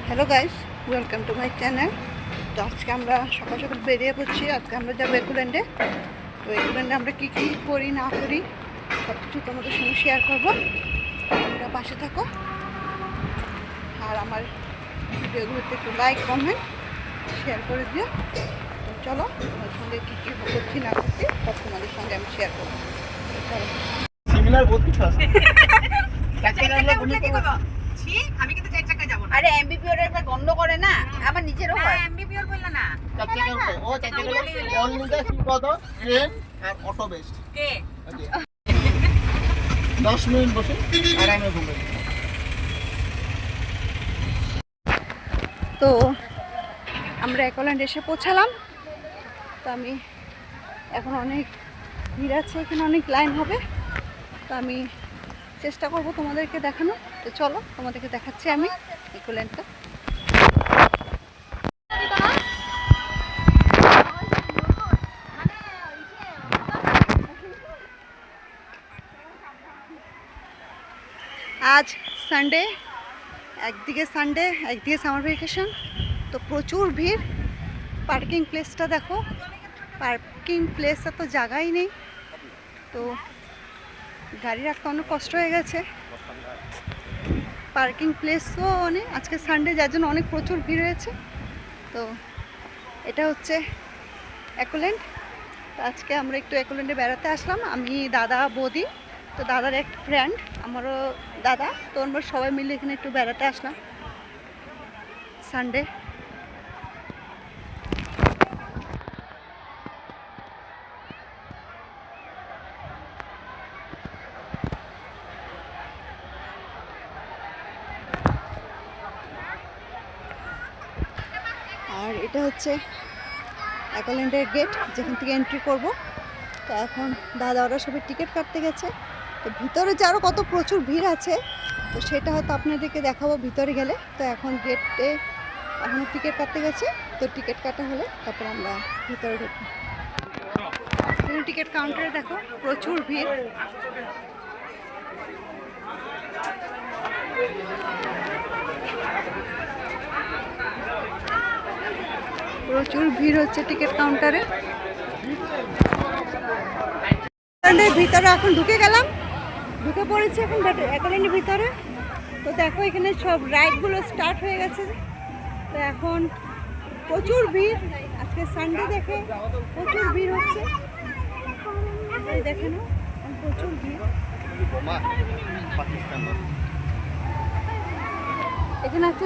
Hello guys, welcome to my channel. তো আজকে আমরা সকাল সকাল বেরিয়ে পড়ছি। আজকে আমরা যাবো একুল্যান্ডে। তো একুল্যান্ডে আমরা কী কী করি না করি সব কিছু তোমাদের সঙ্গে শেয়ার করবো। তোমরা পাশে থাকো আর আমার ভিডিওগুলোতে একটু লাইক কমেন্ট শেয়ার করে দিও। তো চলো আমার সঙ্গে কী কী করছি না করছি সব তোমাদের সঙ্গে আমি শেয়ার করবো। চলো সিমিলার বহুত কিছু আছে। আমি কিন্তু 4 চাকা যাব না। আরে এমবিপিওর একটা গন্ধ করে না, আবার নিচেরও হয়। এমবিপিওর বললা না। 4 চাকার উপরে ও 4 চাকার অন নিতে কি কত ট্রেন আর অটো বেস্ট কে? 10 মিনিট বসে আরামে ঘুরবে। তো আমরা একল্যান্ড এসে পৌঁছালাম। তো আমি এখন অনেক ভিড় আছে, এখানে অনেক লাইন হবে। তো আমি চেষ্টা করব তোমাদেরকে দেখানো। তো চলো তোমাদেরকে দেখাচ্ছি আমি একল্যান্ডটা। আজ সানডে, একদিকে সানডে একদিকে সামার ভ্যাকেশন। তো প্রচুর ভিড়। পার্কিং প্লেসটা দেখো, পার্কিং প্লেসটা তো জায়গাই নেই। তো গাড়ি রাখতে অনেক কষ্ট হয়ে গেছে। পার্কিং প্লেসও অনেক, আজকে সানডে যার জন্য অনেক প্রচুর ভিড় হয়েছে। তো এটা হচ্ছে একল্যান্ড। তো আজকে আমরা একটু একল্যান্ডে বেড়াতে আসলাম, আমি, দাদা, বৌদি। তো দাদার এক ফ্রেন্ড, আমারও দাদা। তো আমরা সবাই মিলে এখানে একটু বেড়াতে আসলাম সানডে। আর এটা হচ্ছে একল্যান্ডের গেট, যেখান থেকে এন্ট্রি করব। তো এখন দাদা ওরা সবাই টিকিট কাটতে গেছে। তো ভিতরে যে আরও কত প্রচুর ভিড় আছে, তো সেটা হয়তো আপনাদেরকে দেখাবো ভিতরে গেলে। তো এখন গেটে এখনও টিকিট কাটতে গেছে। তো টিকিট কাটা হলে তারপর আমরা ভিতরে ঢুকবো। টিকিট কাউন্টারে দেখো প্রচুর ভিড়। প্রচুর ভিড় হচ্ছে টিকিট কাউন্টারে। ভিতরে এখন ঢুকে গেলাম, ঢুকে পড়েছি এখন একল্যান্ডের ভিতরে। তো দেখো এখানে সব রাইডগুলো স্টার্ট হয়ে গেছে। তো এখন প্রচুর ভিড়, আজকে সানডে দেখে প্রচুর ভিড় হচ্ছে। দেখে না, প্রচুর ভিড়। এখানে আছে